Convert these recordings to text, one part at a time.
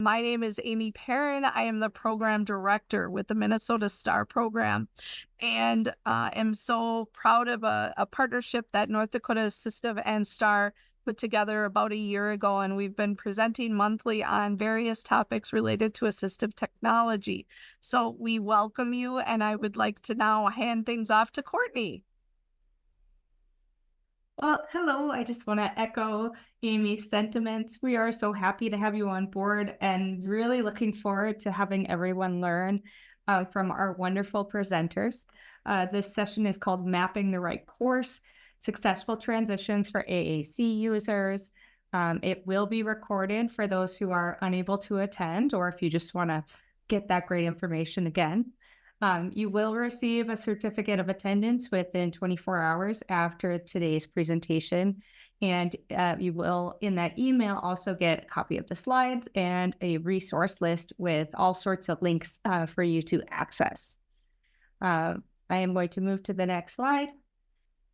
My name is Amy Perrin. I am the program director with the Minnesota STAR program, and am so proud of a partnership that North Dakota Assistive and STAR put together about a year ago, and we've been presenting monthly on various topics related to assistive technology. So we welcome you, and I would like to now hand things off to Courtney. Well, hello. I just want to echo Amy's sentiments. We are so happy to have you on board and really looking forward to having everyone learn from our wonderful presenters. This session is called Mapping the Right Course, Successful Transitions for AAC Users. It will be recorded for those who are unable to attend, or if you just want to get that great information again. You will receive a certificate of attendance within 24 hours after today's presentation. And you will, in that email, also get a copy of the slides and a resource list with all sorts of links for you to access. I am going to move to the next slide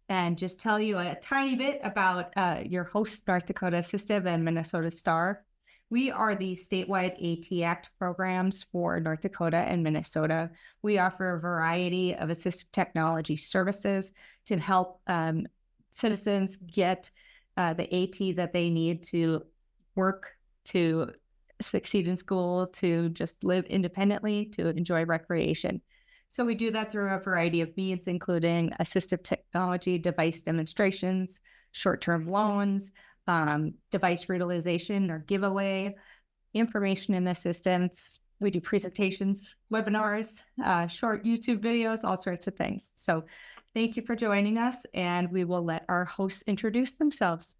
and just tell you a tiny bit about your hosts, North Dakota Assistive and Minnesota STAR. We are the statewide AT Act programs for North Dakota and Minnesota. We offer a variety of assistive technology services to help citizens get the AT that they need to work, to succeed in school, to just live independently, to enjoy recreation. So we do that through a variety of means, including assistive technology, device demonstrations, short-term loans, device utilization or giveaway, information and assistance. We do presentations, webinars, short YouTube videos, all sorts of things. So thank you for joining us, and we will let our hosts introduce themselves.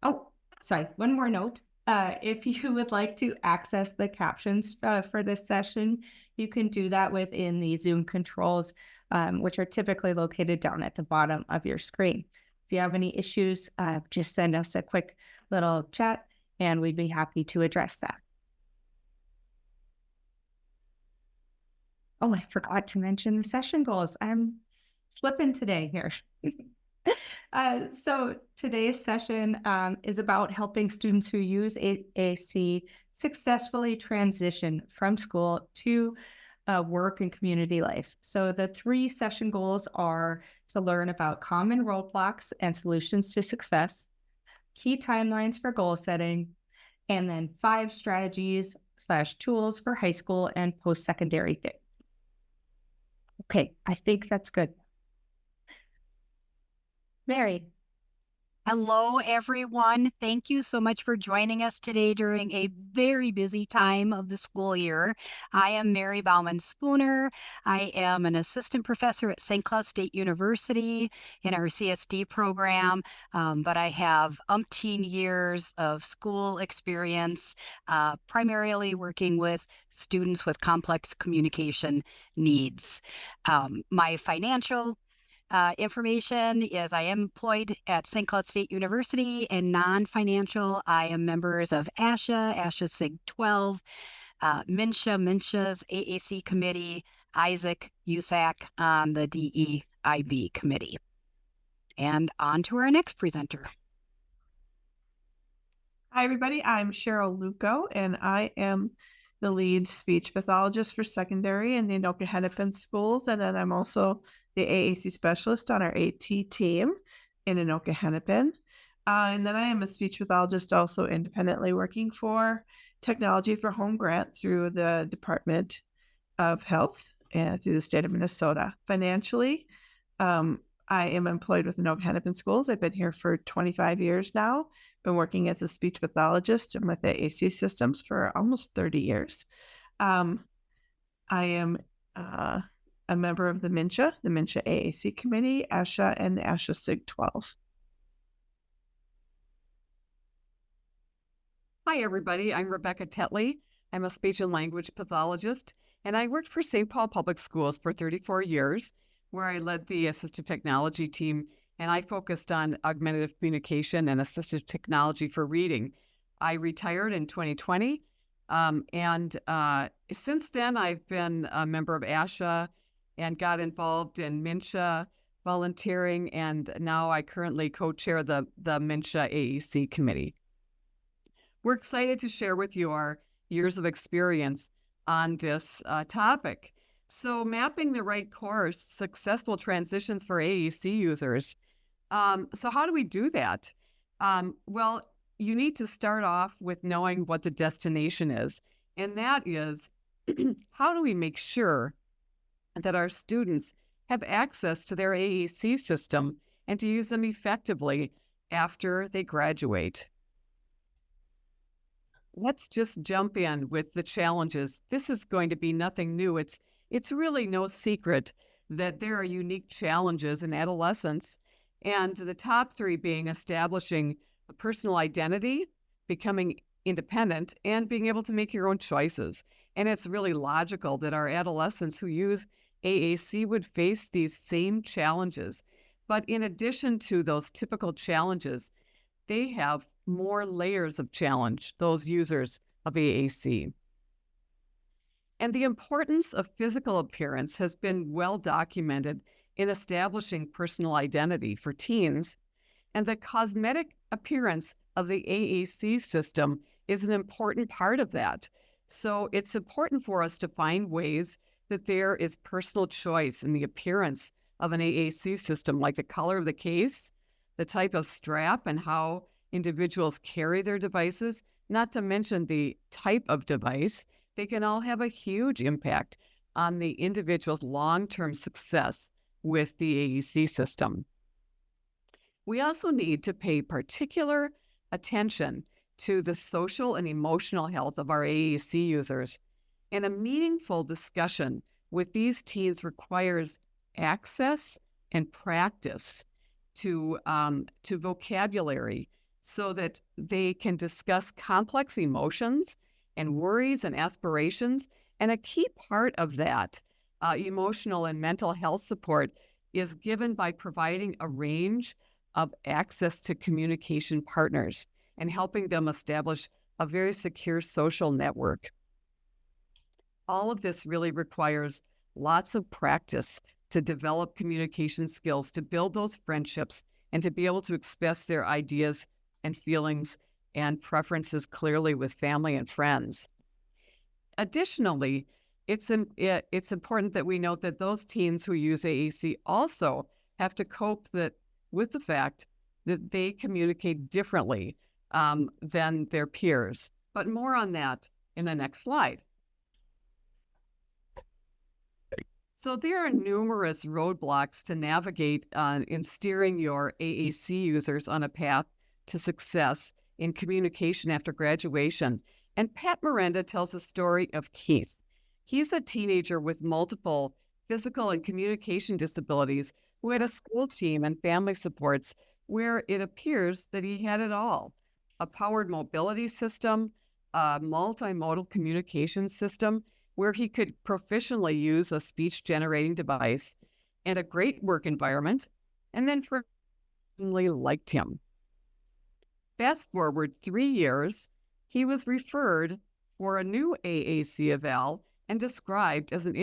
Oh, sorry, one more note. If you would like to access the captions for this session, you can do that within the Zoom controls, which are typically located down at the bottom of your screen. If you have any issues, just send us a quick little chat and we'd be happy to address that. Oh, I forgot to mention the session goals. I'm slipping today here. So today's session is about helping students who use AAC successfully transition from school to work and community life. So the 3 session goals are to learn about common roadblocks and solutions to success, key timelines for goal setting, and then 5 strategies/tools for high school and post-secondary. Okay, I think that's good. Mary. Hello, everyone. Thank you so much for joining us today during a very busy time of the school year. I am Mary Bauman-Spooner. I am an assistant professor at St. Cloud State University in our CSD program, but I have umpteen years of school experience, primarily working with students with complex communication needs. My financial information is I am employed at St. Cloud State University, and non-financial, I am members of ASHA SIG 12, MNSHA's AAC committee, Isaac USAC on the DEIB committee. And on to our next presenter. Hi, everybody. I'm Cheryl Luco, and I am the lead speech pathologist for secondary in the Anoka Hennepin schools. And then I'm also the AAC specialist on our AT team in Anoka Hennepin. And then I am a speech pathologist also independently working for Technology for Home grant through the Department of Health and through the state of Minnesota. Financially, I am employed with Anoka Hennepin schools. I've been here for 25 years now. Been working as a speech pathologist and with AAC systems for almost 30 years. I am a member of the MNSHA AAC committee, ASHA, and the ASHA SIG 12. Hi, everybody. I'm Rebecca Tetley. I'm a speech and language pathologist, and I worked for St. Paul Public Schools for 34 years, where I led the assistive technology team, and I focused on augmentative communication and assistive technology for reading. I retired in 2020, and since then I've been a member of ASHA and got involved in MNSHA volunteering, and now I currently co-chair the MNSHA AAC committee. We're excited to share with you our years of experience on this topic. So mapping the right course, successful transitions for AAC users. So how do we do that? Well, you need to start off with knowing what the destination is. And that is, how do we make sure that our students have access to their AAC system and to use them effectively after they graduate? Let's just jump in with the challenges. This is going to be nothing new. It's really no secret that there are unique challenges in adolescence, and the top three being establishing a personal identity, becoming independent, and being able to make your own choices. And it's really logical that our adolescents who use AAC would face these same challenges. But in addition to those typical challenges, they have more layers of challenge, those users of AAC. And the importance of physical appearance has been well documented in establishing personal identity for teens, and the cosmetic appearance of the AAC system is an important part of that. So it's important for us to find ways that there is personal choice in the appearance of an AAC system, like the color of the case, the type of strap, and how individuals carry their devices, not to mention the type of device. They can all have a huge impact on the individual's long-term success with the AAC system. We also need to pay particular attention to the social and emotional health of our AAC users. And a meaningful discussion with these teens requires access and practice to vocabulary so that they can discuss complex emotions and worries and aspirations. And a key part of that emotional and mental health support is given by providing a range of access to communication partners and helping them establish a very secure social network. All of this really requires lots of practice to develop communication skills, to build those friendships, and to be able to express their ideas and feelings and preferences clearly with family and friends. Additionally, it's important that we note that those teens who use AAC also have to cope with the fact that they communicate differently than their peers. But more on that in the next slide. So there are numerous roadblocks to navigate in steering your AAC users on a path to success in communication after graduation. And Pat Miranda tells the story of Keith. He's a teenager with multiple physical and communication disabilities who had a school team and family supports where it appears that he had it all: a powered mobility system, a multimodal communication system where he could proficiently use a speech-generating device, and a great work environment, and then friendly liked him. Fast forward 3 years, he was referred for a new AAC eval and described as an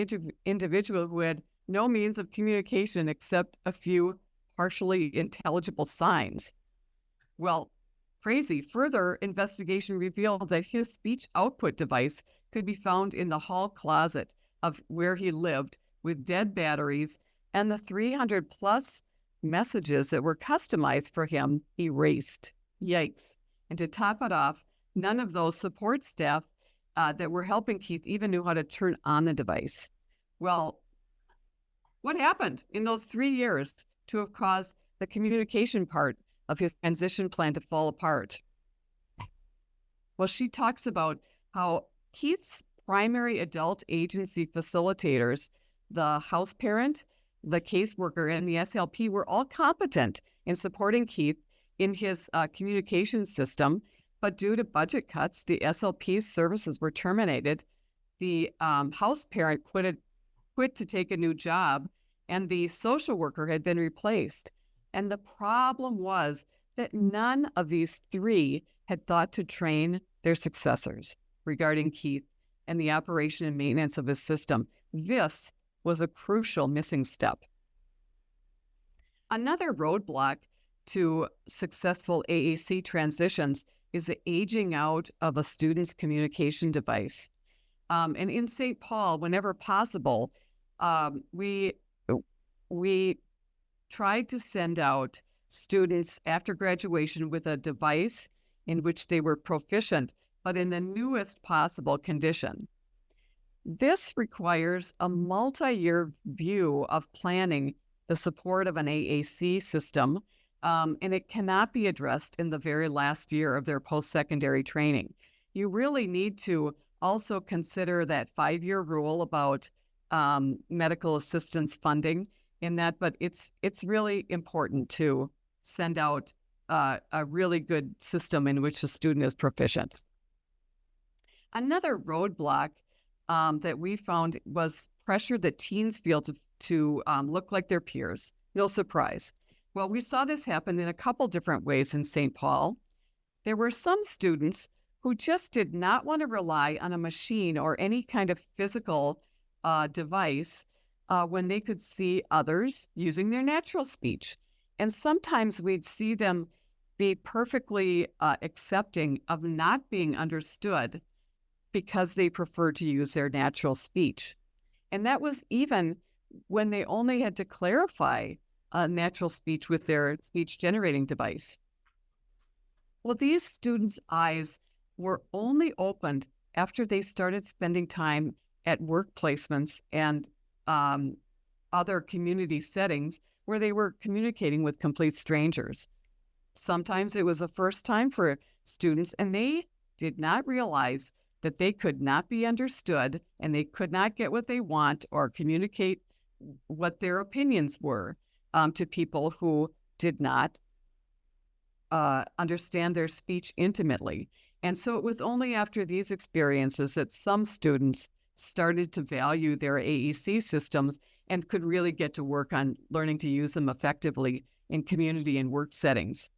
individual who had no means of communication except a few partially intelligible signs. Well, crazy. Further investigation revealed that his speech output device could be found in the hall closet of where he lived, with dead batteries and the 300 plus messages that were customized for him erased. Yikes. And to top it off, none of those support staff that were helping Keith even knew how to turn on the device. Well, what happened in those 3 years to have caused the communication part of his transition plan to fall apart? Well, she talks about how Keith's primary adult agency facilitators, the house parent, the caseworker, and the SLP were all competent in supporting Keith in his communication system, but due to budget cuts, the SLP's services were terminated. The house parent quit to take a new job, and the social worker had been replaced. And the problem was that none of these three had thought to train their successors regarding Keith and the operation and maintenance of his system. This was a crucial missing step. Another roadblock to successful AAC transitions is the aging out of a student's communication device. And in St. Paul, whenever possible, we tried to send out students after graduation with a device in which they were proficient, but in the newest possible condition. This requires a multi-year view of planning the support of an AAC system, and it cannot be addressed in the very last year of their post-secondary training. You really need to also consider that 5-year rule about medical assistance funding in that, but it's really important to send out a really good system in which a student is proficient. Another roadblock that we found was pressure that teens feel to look like their peers. No surprise. Well, we saw this happen in a couple different ways in St. Paul. There were some students who just did not want to rely on a machine or any kind of physical device when they could see others using their natural speech. And sometimes we'd see them be perfectly accepting of not being understood because they preferred to use their natural speech. And that was even when they only had to clarify natural speech with their speech generating device. Well, these students' eyes were only opened after they started spending time at work placements and other community settings where they were communicating with complete strangers. Sometimes it was a first time for students, and they did not realize that they could not be understood and they could not get what they want or communicate what their opinions were to people who did not understand their speech intimately. And so it was only after these experiences that some students started to value their AAC systems and could really get to work on learning to use them effectively in community and work settings.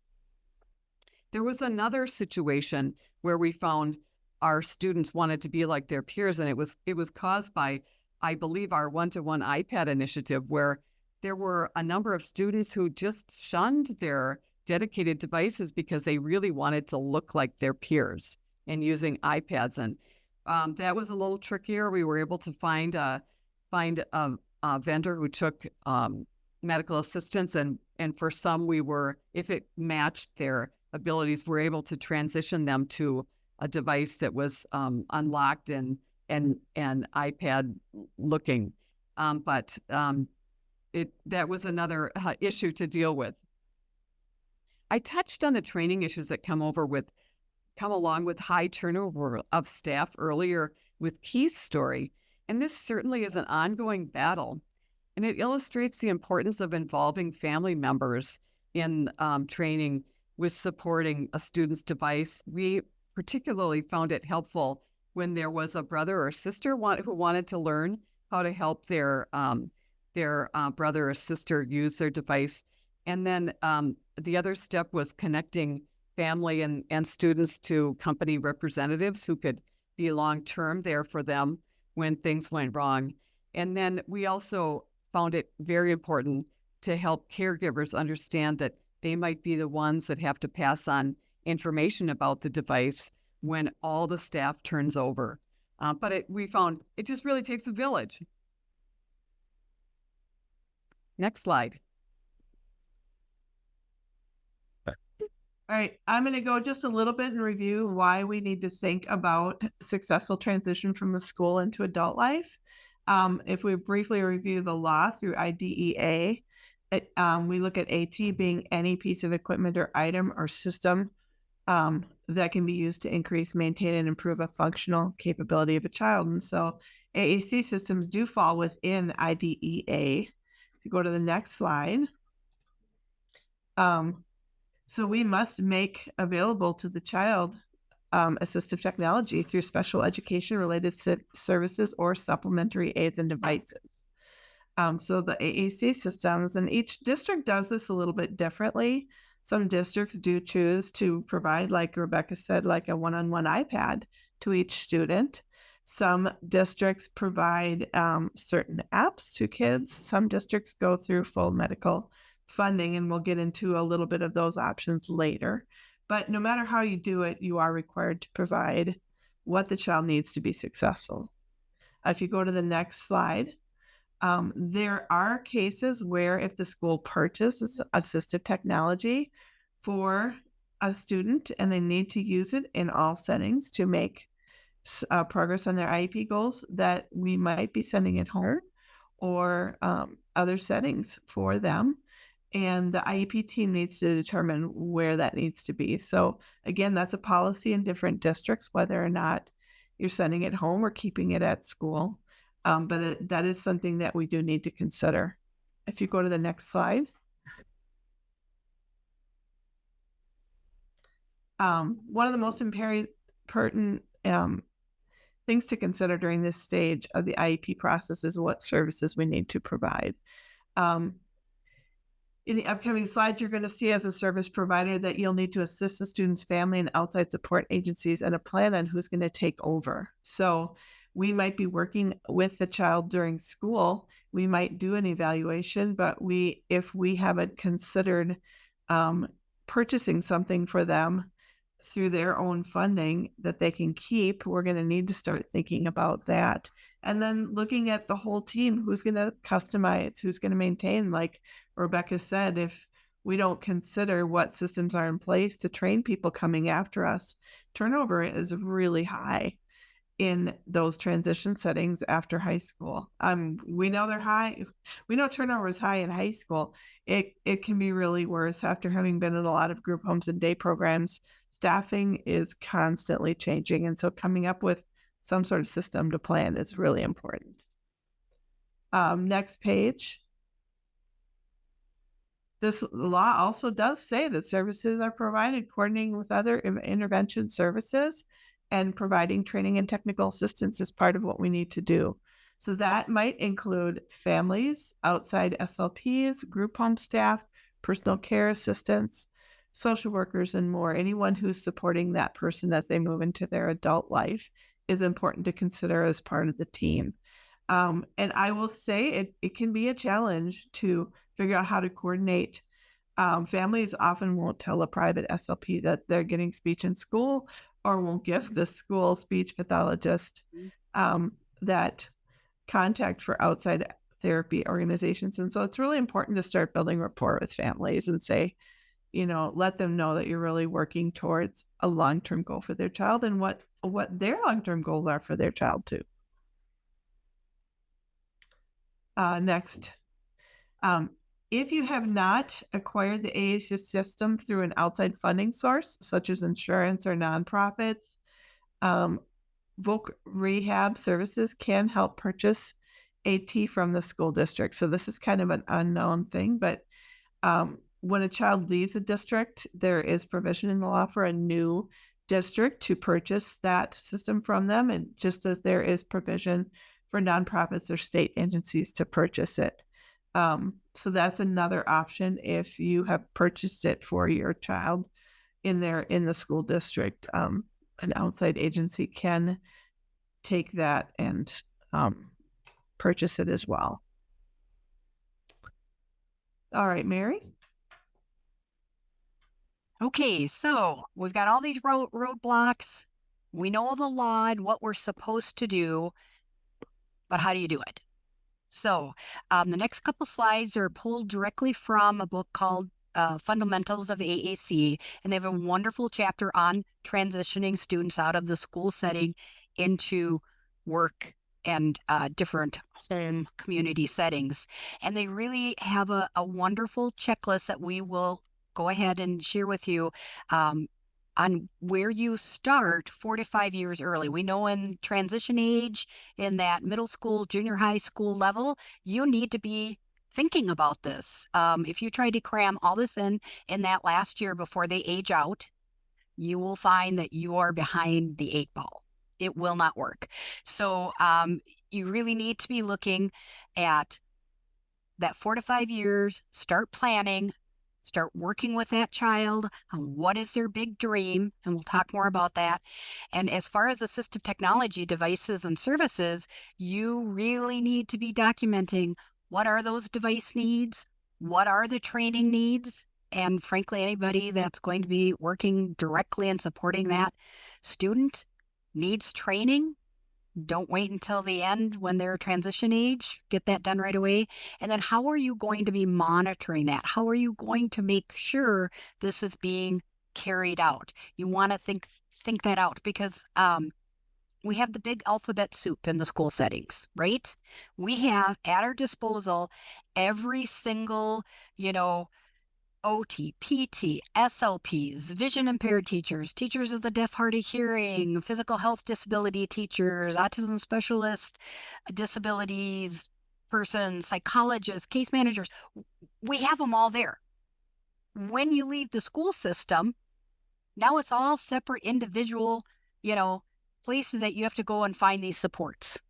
There was another situation where we found our students wanted to be like their peers, and it was caused by, I believe, our one-to-one iPad initiative, where there were a number of students who just shunned their dedicated devices because they really wanted to look like their peers and using iPads. And that was a little trickier. We were able to find a vendor who took medical assistance, and for some we were, if it matched their abilities, we're able to transition them to a device that was unlocked and iPad looking. But that was another issue to deal with. I touched on the training issues that come along with high turnover of staff earlier with Keith's story, and this certainly is an ongoing battle, and it illustrates the importance of involving family members in training with supporting a student's device. We particularly found it helpful when there was a brother or sister who wanted to learn how to help their brother or sister use their device. And then the other step was connecting family and students to company representatives who could be long-term there for them when things went wrong. And then we also found it very important to help caregivers understand that they might be the ones that have to pass on information about the device when all the staff turns over. But we found it just really takes a village. Next slide. All right, I'm going to go just a little bit and review why we need to think about successful transition from the school into adult life. If we briefly review the law through IDEA, we look at AT being any piece of equipment or item or system that can be used to increase, maintain, and improve a functional capability of a child. And so AAC systems do fall within IDEA. If you go to the next slide. So we must make available to the child assistive technology through special education related services or supplementary aids and devices. So the AAC systems, and each district does this a little bit differently. Some districts do choose to provide, like Rebecca said, like a one-on-one iPad to each student. Some districts provide certain apps to kids. Some districts go through full medical funding, and we'll get into a little bit of those options later. But no matter how you do it, you are required to provide what the child needs to be successful. If you go to the next slide, there are cases where if the school purchases assistive technology for a student and they need to use it in all settings to make progress on their IEP goals, that we might be sending it home or other settings for them. And the IEP team needs to determine where that needs to be. So again, that's a policy in different districts, whether or not you're sending it home or keeping it at school. But that is something that we do need to consider. If you go to the next slide. One of the most pertinent things to consider during this stage of the IEP process is what services we need to provide. In the upcoming slides, you're going to see as a service provider that you'll need to assist the student's family and outside support agencies and a plan on who's going to take over. So we might be working with the child during school. We might do an evaluation, but if we haven't considered purchasing something for them through their own funding that they can keep, we're going to need to start thinking about that. And then looking at the whole team, who's going to customize, who's going to maintain, like Rebecca said, if we don't consider what systems are in place to train people coming after us, turnover is really high in those transition settings after high school. We know they're high. We know turnover is high in high school. It can be really worse after having been in a lot of group homes and day programs. Staffing is constantly changing. And so coming up with some sort of system to plan is really important. Next page. This law also does say that services are provided coordinating with other intervention services, and providing training and technical assistance is part of what we need to do. So that might include families, outside SLPs, group home staff, personal care assistants, social workers, and more. Anyone who's supporting that person as they move into their adult life is important to consider as part of the team. And I will say it can be a challenge to figure out how to coordinate. Families often won't tell a private SLP that they're getting speech in school, or won't give the school speech pathologist that contact for outside therapy organizations. And so it's really important to start building rapport with families and say, let them know that you're really working towards a long-term goal for their child and what their long-term goals are for their child too. Next. If you have not acquired the AAC system through an outside funding source, such as insurance or nonprofits, Voc Rehab Services can help purchase AT from the school district. So this is kind of an unknown thing, but when a child leaves a district, there is provision in the law for a new district to purchase that system from them, and just as there is provision for nonprofits or state agencies to purchase it. So that's another option if you have purchased it for your child in the school district. An outside agency can take that and purchase it as well. All right, Mary. Okay, so we've got all these roadblocks. We know the law and what we're supposed to do, but how do you do it? So the next couple slides are pulled directly from a book called Fundamentals of AAC, and they have a wonderful chapter on transitioning students out of the school setting into work and different home community settings. And they really have a wonderful checklist that we will go ahead and share with you on where you start 4 to 5 years early. We know in transition age, in that middle school, junior high school level, you need to be thinking about this. If you try to cram all this in that last year before they age out, you will find that you are behind the 8 ball. It will not work. So you really need to be looking at that 4 to 5 years, start planning, start working with that child on what is their big dream, and we'll talk more about that. And as far as assistive technology devices and services, you really need to be documenting what are those device needs, what are the training needs, and frankly, anybody that's going to be working directly and supporting that student needs training. Don't wait until the end when they're transition age. Get that done right away. And then how are you going to be monitoring that? How are you going to make sure this is being carried out? You want to think that out, because we have the big alphabet soup in the school settings, right? We have at our disposal every single, OT, PT, SLPs, vision impaired teachers, teachers of the deaf, hard of hearing, physical health disability teachers, autism specialists, disabilities persons, psychologists, case managers. We have them all there. When you leave the school system, now it's all separate individual, places that you have to go and find these supports.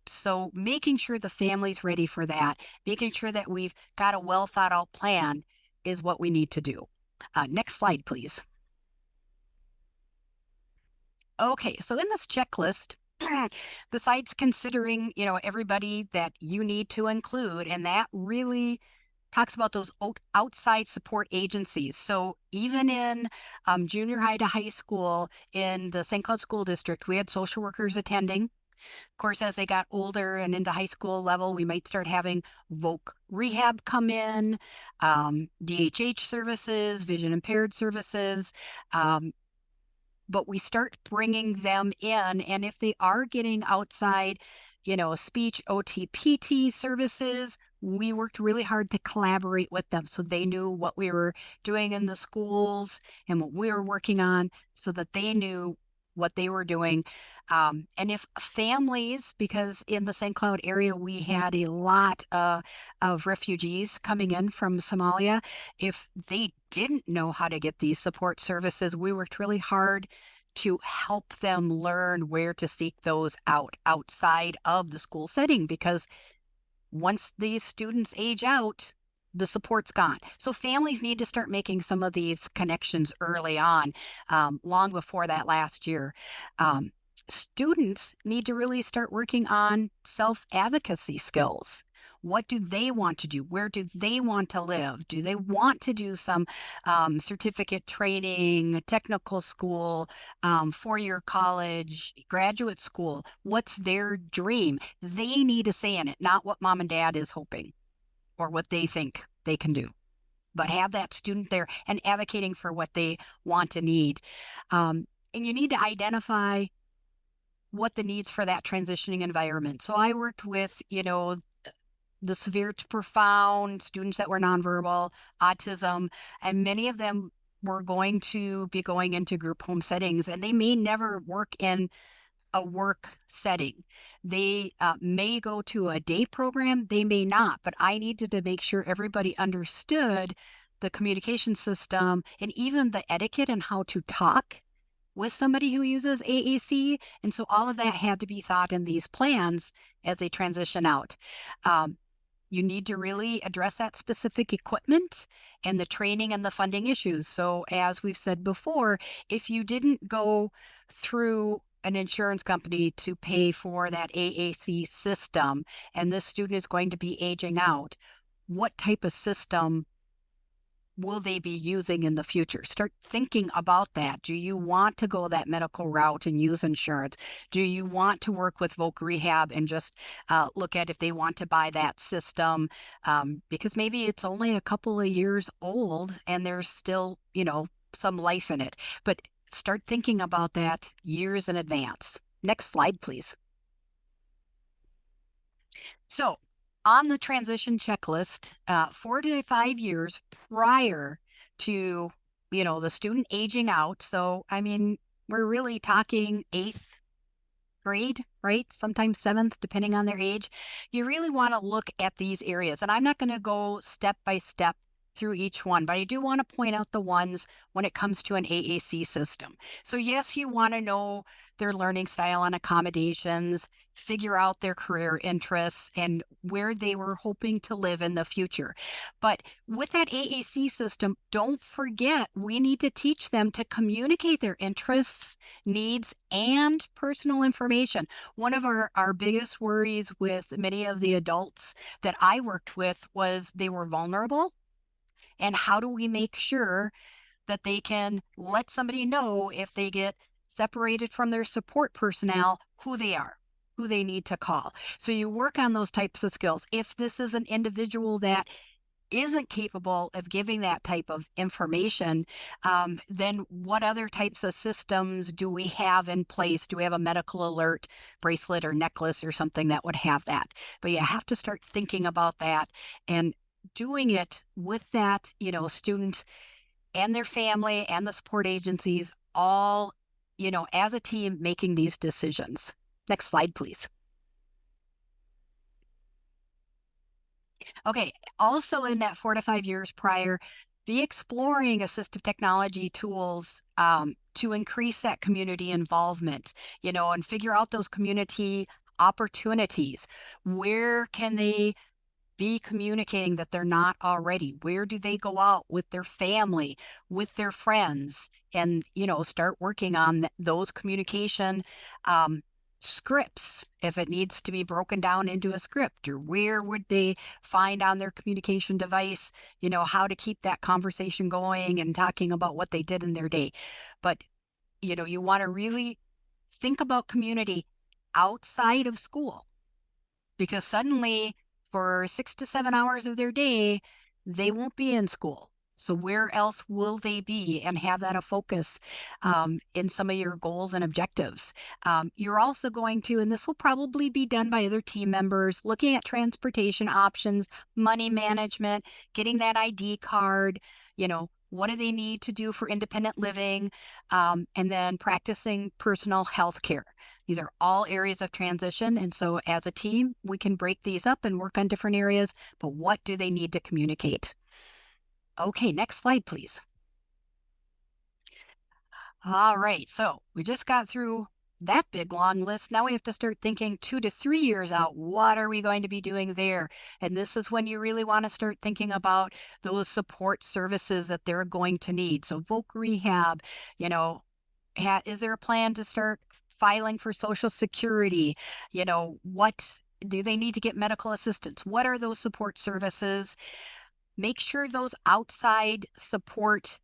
So making sure the family's ready for that, making sure that we've got a well thought out plan is what we need to do. Next slide, please. Okay, so in this checklist, besides considering, everybody that you need to include, and that really talks about those outside support agencies. So even in junior high to high school in the St. Cloud School District, we had social workers attending. Of course, as they got older and into high school level, we might start having voc rehab come in, DHH services, vision impaired services. But we start bringing them in. And if they are getting outside, speech, OT, PT services, we worked really hard to collaborate with them so they knew what we were doing in the schools and what we were working on, so that they knew what they were doing. And if families, because in the St. Cloud area, we had a lot of refugees coming in from Somalia, if they didn't know how to get these support services, we worked really hard to help them learn where to seek those out outside of the school setting, because once these students age out, the support's gone. So families need to start making some of these connections early on, long before that last year. Students need to really start working on self-advocacy skills. What do they want to do? Where do they want to live? Do they want to do some certificate training, technical school, four-year college, graduate school? What's their dream? They need a say in it, not what mom and dad is hoping or what they think they can do, but have that student there and advocating for what they want and need. And you need to identify what the needs for that transitioning environment. So I worked with, the severe to profound students that were nonverbal, autism, and many of them were going to be going into group home settings, and they may never work in a work setting. They may go to a day program, they may not, but I needed to make sure everybody understood the communication system and even the etiquette and how to talk with somebody who uses AAC. And so all of that had to be thought in these plans as they transition out. You need to really address that specific equipment and the training and the funding issues. So as we've said before, if you didn't go through an insurance company to pay for that AAC system, and this student is going to be aging out, what type of system will they be using in the future? Start thinking about that. Do you want to go that medical route and use insurance? Do you want to work with voc rehab and just look at if they want to buy that system? Because maybe it's only a couple of years old and there's still, some life in it. But start thinking about that years in advance. Next slide, please. So on the transition checklist, 4 to 5 years prior to, the student aging out. So, we're really talking 8th grade, right? Sometimes 7th, depending on their age. You really want to look at these areas. And I'm not going to go step by step through each one, but I do want to point out the ones when it comes to an AAC system. So yes, you want to know their learning style and accommodations, figure out their career interests and where they were hoping to live in the future. But with that AAC system, don't forget, we need to teach them to communicate their interests, needs, and personal information. One of our biggest worries with many of the adults that I worked with was they were vulnerable. And how do we make sure that they can let somebody know if they get separated from their support personnel, who they are, who they need to call? So you work on those types of skills. If this is an individual that isn't capable of giving that type of information, then what other types of systems do we have in place? Do we have a medical alert bracelet or necklace or something that would have that? But you have to start thinking about that and doing it with that, student and their family and the support agencies all, as a team making these decisions. Next slide, please. Okay, also in that 4 to 5 years prior, be exploring assistive technology tools to increase that community involvement, and figure out those community opportunities. Where can they be communicating that they're not already? Where do they go out with their family, with their friends, and, start working on those communication scripts, if it needs to be broken down into a script? Or where would they find on their communication device, how to keep that conversation going and talking about what they did in their day. But, you want to really think about community outside of school, because suddenly for 6 to 7 hours of their day, they won't be in school. So where else will they be, and have that a focus in some of your goals and objectives? You're also going to, and this will probably be done by other team members, looking at transportation options, money management, getting that ID card, what do they need to do for independent living, and then practicing personal health care. These are all areas of transition. And so as a team, we can break these up and work on different areas, but what do they need to communicate? Okay, next slide, please. All right, so we just got through that big long list. Now we have to start thinking 2 to 3 years out. What are we going to be doing there? And this is when you really want to start thinking about those support services that they're going to need. So voc rehab, is there a plan to start filing for Social Security? What do they need to get medical assistance? What are those support services? Make sure those outside support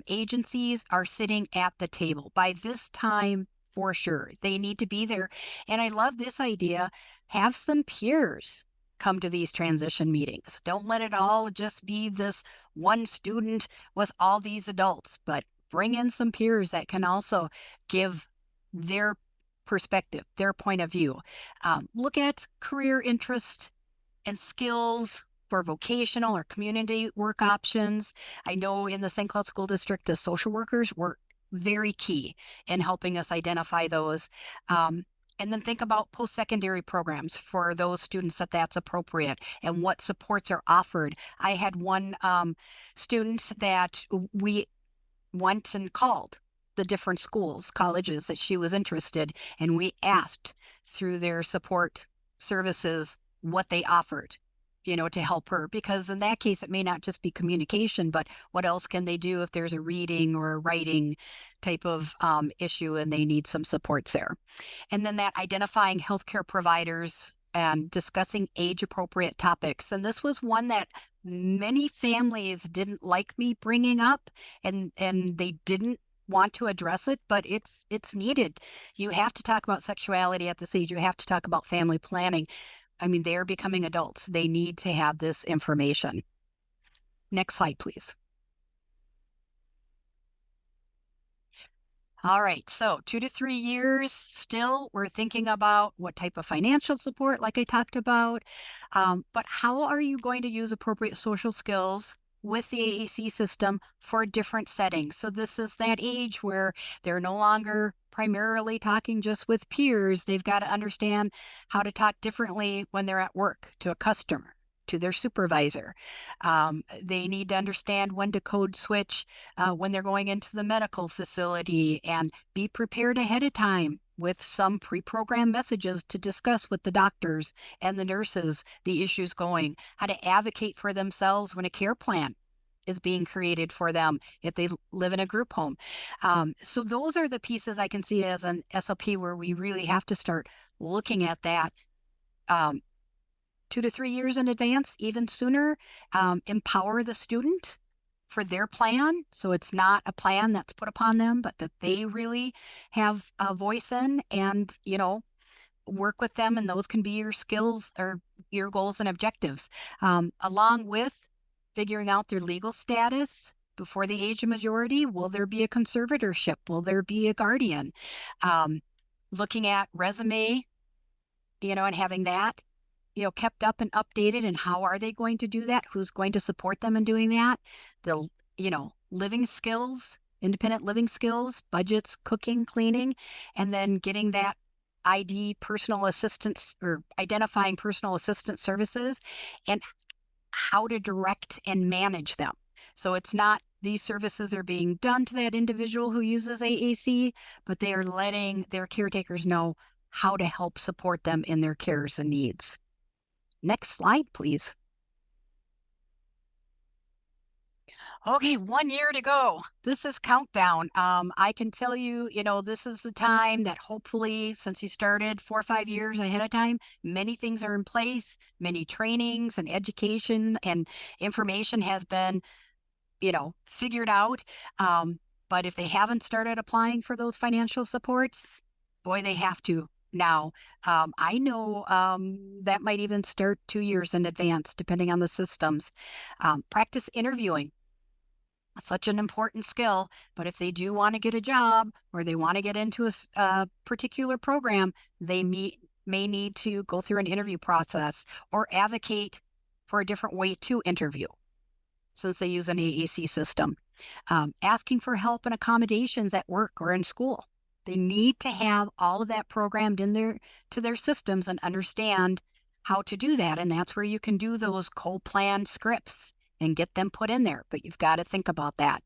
agencies are sitting at the table by this time. For sure, they need to be there. And I love this idea. Have some peers come to these transition meetings. Don't let it all just be this one student with all these adults, but bring in some peers that can also give their perspective, their point of view. Look at career interest and skills for vocational or community work options. I know in the St. Cloud School District, the social workers were very key in helping us identify those. And then think about post-secondary programs for those students that's appropriate, and what supports are offered. I had one student that we went and called the different schools, colleges that she was interested, and we asked through their support services what they offered, to help her, because in that case, it may not just be communication, but what else can they do if there's a reading or a writing type of issue and they need some supports there. And then that identifying healthcare providers and discussing age-appropriate topics. And this was one that many families didn't like me bringing up, and they didn't want to address it, but it's needed. You have to talk about sexuality at this age. You have to talk about family planning. I mean, they're becoming adults. They need to have this information. Next slide, please. All right, so 2 to 3 years, still we're thinking about what type of financial support, like I talked about, but how are you going to use appropriate social skills with the AAC system for different settings? So this is that age where they're no longer primarily talking just with peers. They've got to understand how to talk differently when they're at work, to a customer, to their supervisor. They need to understand when to code switch when they're going into the medical facility, and be prepared ahead of time with some pre-programmed messages to discuss with the doctors and the nurses the issues going, how to advocate for themselves when a care plan is being created for them if they live in a group home. So those are the pieces I can see as an SLP where we really have to start looking at that 2 to 3 years in advance, even sooner. Empower the student for their plan. So it's not a plan that's put upon them, but that they really have a voice in, and, work with them. And those can be your skills or your goals and objectives, along with figuring out their legal status before the age of majority. Will there be a conservatorship? Will there be a guardian? Looking at resume, and having that, kept up and updated, and how are they going to do that? Who's going to support them in doing that? The, living skills, independent living skills, budgets, cooking, cleaning, and then getting that ID personal assistance, or identifying personal assistance services, and how to direct and manage them. So it's not these services are being done to that individual who uses AAC, but they are letting their caretakers know how to help support them in their cares and needs. Next slide, please. Okay, 1 year to go. This is countdown. I can tell you, this is the time that hopefully, since you started 4 or 5 years ahead of time, many things are in place, many trainings and education and information has been, figured out. But if they haven't started applying for those financial supports, boy, they have to now. I know that might even start 2 years in advance, depending on the systems. Practice interviewing. Such an important skill, but if they do want to get a job or they want to get into a particular program, they may need to go through an interview process or advocate for a different way to interview, since they use an AAC system. Asking for help and accommodations at work or in school. They need to have all of that programmed in to their systems and understand how to do that. And that's where you can do those co-planned scripts and get them put in there. But you've got to think about that.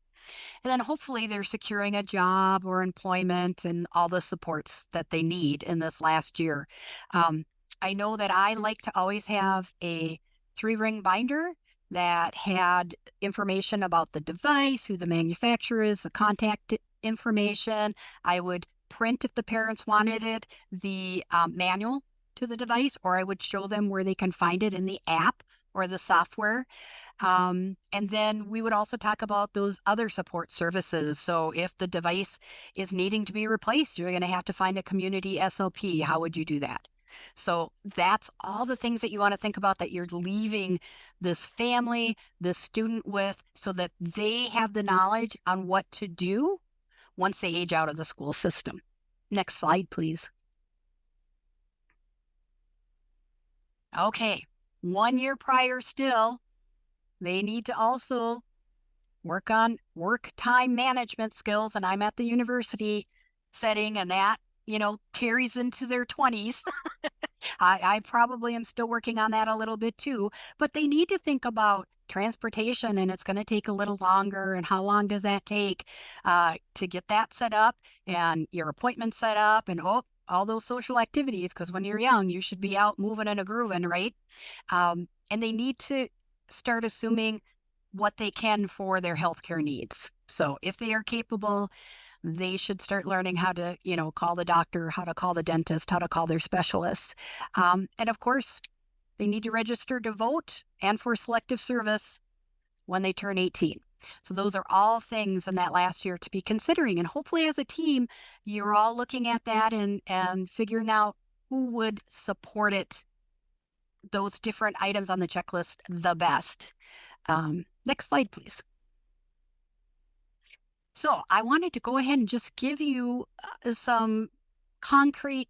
And then hopefully they're securing a job or employment and all the supports that they need in this last year. I know that I like to always have a 3-ring binder that had information about the device, who the manufacturer is, the contact information. I would print, if the parents wanted it, the manual to the device, or I would show them where they can find it in the app or the software. And then we would also talk about those other support services. So if the device is needing to be replaced, you're going to have to find a community SLP. How would you do that? So that's all the things that you want to think about that you're leaving this family, this student with, so that they have the knowledge on what to do once they age out of the school system. Next slide, please. Okay, 1 year prior still, they need to also work on work time management skills. And I'm at the university setting, and that, carries into their 20s. I probably am still working on that a little bit too, but they need to think about transportation, and it's going to take a little longer. And how long does that take to get that set up and your appointment set up, and all those social activities? Because when you're young, you should be out moving and a grooving, right? And they need to start assuming what they can for their healthcare needs. So if they are capable, they should start learning how to, call the doctor, how to call the dentist, how to call their specialists. And of course, they need to register to vote and for selective service when they turn 18. So those are all things in that last year to be considering. And hopefully as a team, you're all looking at that and figuring out who would support it, those different items on the checklist, the best. Next slide, please. So I wanted to go ahead and just give you some concrete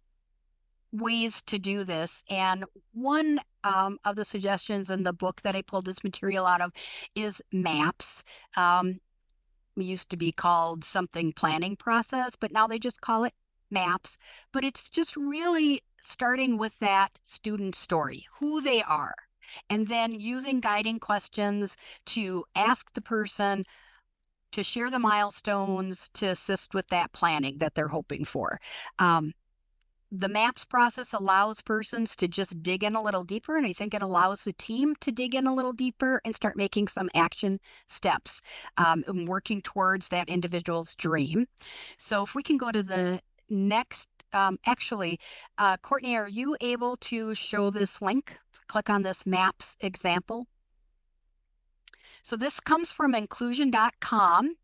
ways to do this. And one of the suggestions in the book that I pulled this material out of is MAPS. It used to be called something planning process, but now they just call it MAPS. But it's just really starting with that student story, who they are, and then using guiding questions to ask the person to share the milestones to assist with that planning that they're hoping for. The MAPS process allows persons to just dig in a little deeper, and I think it allows the team to dig in a little deeper and start making some action steps and working towards that individual's dream. So if we can go to the next Courtney, are you able to show this link? Click on this maps example. So this comes from inclusion.com.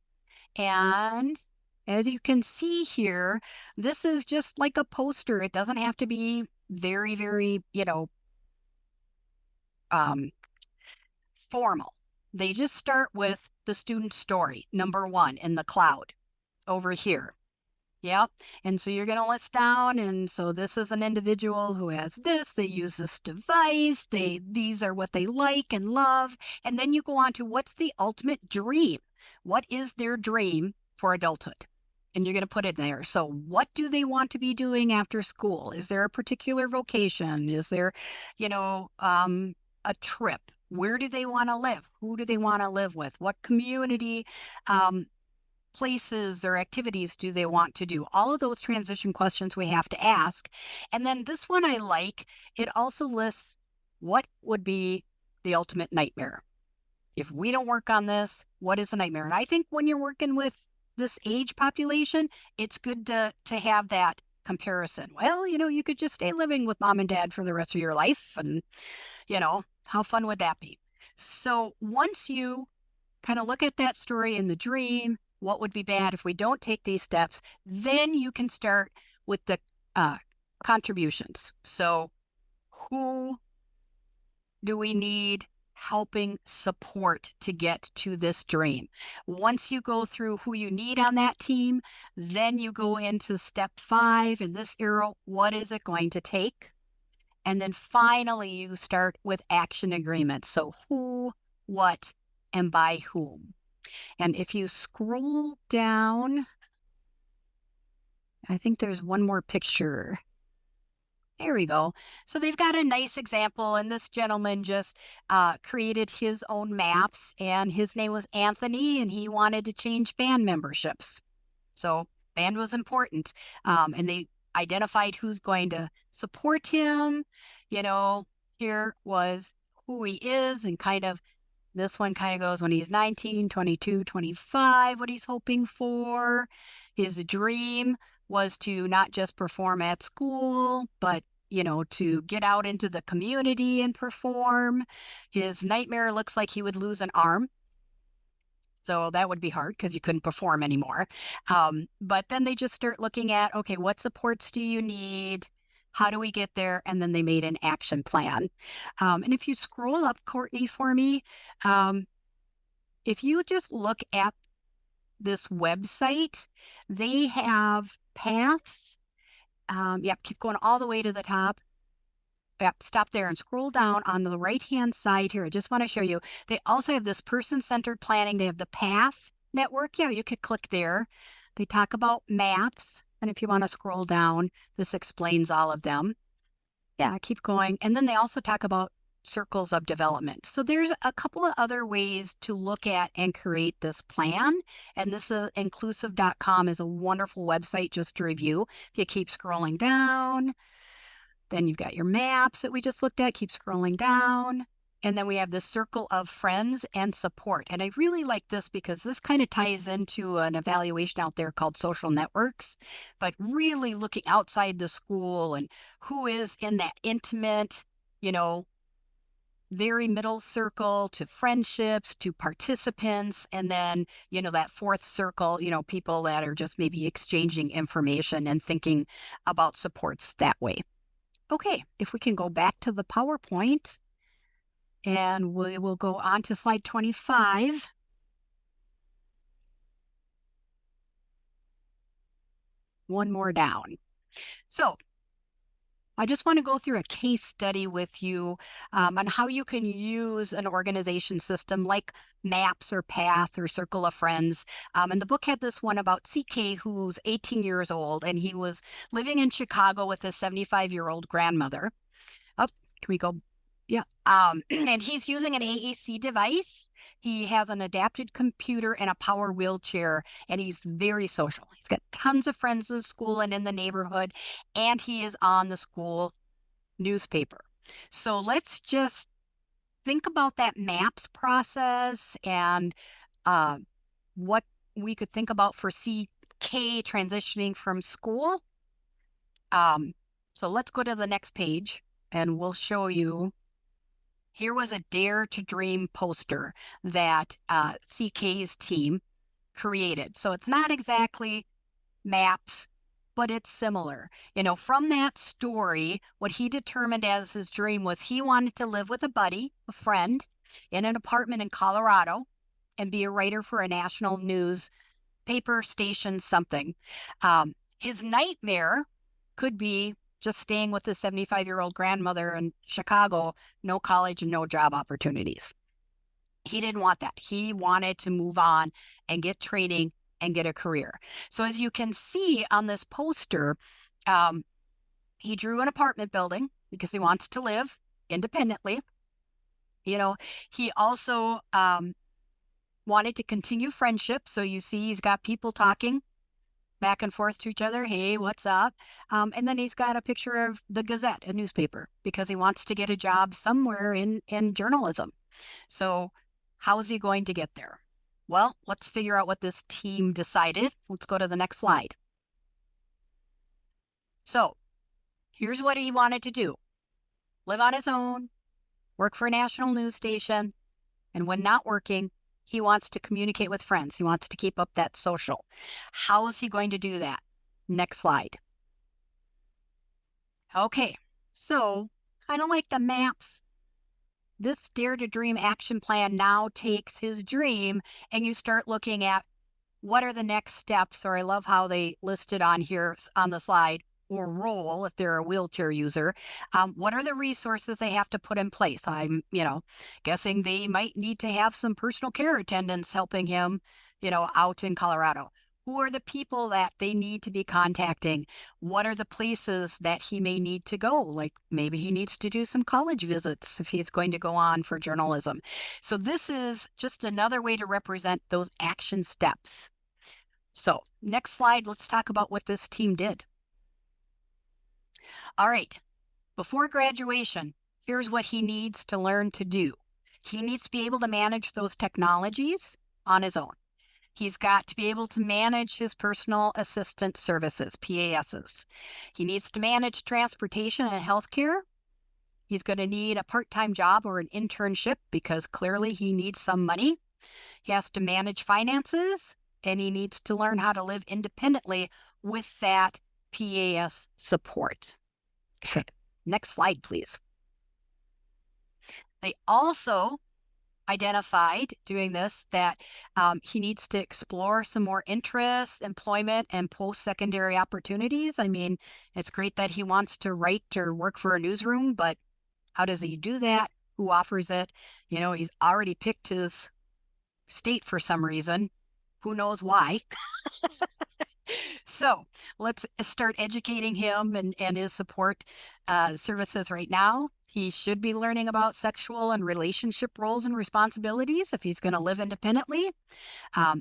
And as you can see here, this is just like a poster. It doesn't have to be very, very, formal. They just start with the student story, number 1 in the cloud over here. Yep. And so you're going to list down. And so this is an individual who has this. They use this device. These are what they like and love. And then you go on to what's the ultimate dream? What is their dream for adulthood? And you're going to put it there. So what do they want to be doing after school? Is there a particular vocation? Is there, a trip? Where do they want to live? Who do they want to live with? What community, places or activities do they want to do? All of those transition questions we have to ask. And then this one I like, it also lists what would be the ultimate nightmare. If we don't work on this, what is a nightmare? And I think when you're working with this age population, it's good to have that comparison. Well, you could just stay living with mom and dad for the rest of your life. And, how fun would that be? So once you kind of look at that story in the dream, what would be bad if we don't take these steps, then you can start with the contributions. So who do we need helping support to get to this dream? Once you go through who you need on that team, then you go into step 5 in this arrow. What is it going to take? And then finally, you start with action agreements. So who, what, and by whom. And if you scroll down, I think there's one more picture. There we go. So they've got a nice example, and this gentleman just created his own maps, and his name was Anthony, and he wanted to change band memberships. So band was important, and they identified who's going to support him. Here was who he is, and this one kind of goes when he's 19, 22, 25, what he's hoping for. His dream was to not just perform at school, but, to get out into the community and perform. His nightmare looks like he would lose an arm. So that would be hard because you couldn't perform anymore. But then they just start looking at, okay, what supports do you need? How do we get there? And then they made an action plan. And if you scroll up, Courtney, for me, if you just look at this website, they have paths. Keep going all the way to the top. Yep, stop there and scroll down on the right-hand side here. I just want to show you. They also have this person-centered planning. They have the path network. Yeah, you could click there. They talk about maps. And if you want to scroll down, this explains all of them. Yeah, keep going. And then they also talk about circles of development. So there's a couple of other ways to look at and create this plan. And this is inclusive.com is a wonderful website just to review. If you keep scrolling down, then you've got your maps that we just looked at. Keep scrolling down. And then we have the circle of friends and support. And I really like this because this kind of ties into an evaluation out there called social networks, but really looking outside the school and who is in that intimate, very middle circle to friendships, to participants. And then, that fourth circle, people that are just maybe exchanging information and thinking about supports that way. Okay, if we can go back to the PowerPoint. And we will go on to slide 25. One more down. So I just want to go through a case study with you on how you can use an organization system like MAPS or PATH or Circle of Friends. And the book had this one about CK, who's 18 years old, and he was living in Chicago with his 75-year-old grandmother. Oh, can we go? Yeah. And he's using an AAC device. He has an adapted computer and a power wheelchair, and he's very social. He's got tons of friends in school and in the neighborhood, and he is on the school newspaper. So let's just think about that MAPS process and what we could think about for CK transitioning from school So let's go to the next page and we'll show you. Here was a Dare to Dream poster that CK's team created. So it's not exactly maps, but it's similar. You know, from that story, what he determined as his dream was he wanted to live with a buddy, a friend, in an apartment in Colorado and be a writer for a national news paper station, something. His nightmare could be just staying with his 75-year-old grandmother in Chicago, no college and no job opportunities. He didn't want that. He wanted to move on and get training and get a career. So as you can see on this poster, he drew an apartment building because he wants to live independently. You know, he also wanted to continue friendship. So you see he's got people talking back and forth to each other. Hey, what's up? And then he's got a picture of the Gazette, a newspaper, because he wants to get a job somewhere in journalism. So how is he going to get there? Well, let's figure out what this team decided. Let's go to the next slide. So here's what he wanted to do. Live on his own, work for a national news station, and when not working, he wants to communicate with friends. He wants to keep up that social. How is he going to do that? Next slide. Okay, so kind of like the maps, this Dare to Dream action plan now takes his dream and you start looking at what are the next steps, or I love how they listed on here on the slide, or role if they're a wheelchair user. What are the resources they have to put in place? I'm, guessing they might need to have some personal care attendants helping him, out in Colorado. Who are the people that they need to be contacting? What are the places that he may need to go? Like maybe he needs to do some college visits if he's going to go on for journalism. So this is just another way to represent those action steps. So next slide, let's talk about what this team did. All right, before graduation, here's what he needs to learn to do. He needs to be able to manage those technologies on his own. He's got to be able to manage his personal assistant services, PASs. He needs to manage transportation and healthcare. He's going to need a part-time job or an internship because clearly he needs some money. He has to manage finances, and he needs to learn how to live independently with that PAS support. Okay, next slide, please. They also identified doing this that he needs to explore some more interests, employment, and post-secondary opportunities. I mean, it's great that he wants to write or work for a newsroom, but how does he do that? Who offers it? He's already picked his state for some reason. Who knows why? So let's start educating him and his support services right now. He should be learning about sexual and relationship roles and responsibilities if he's going to live independently.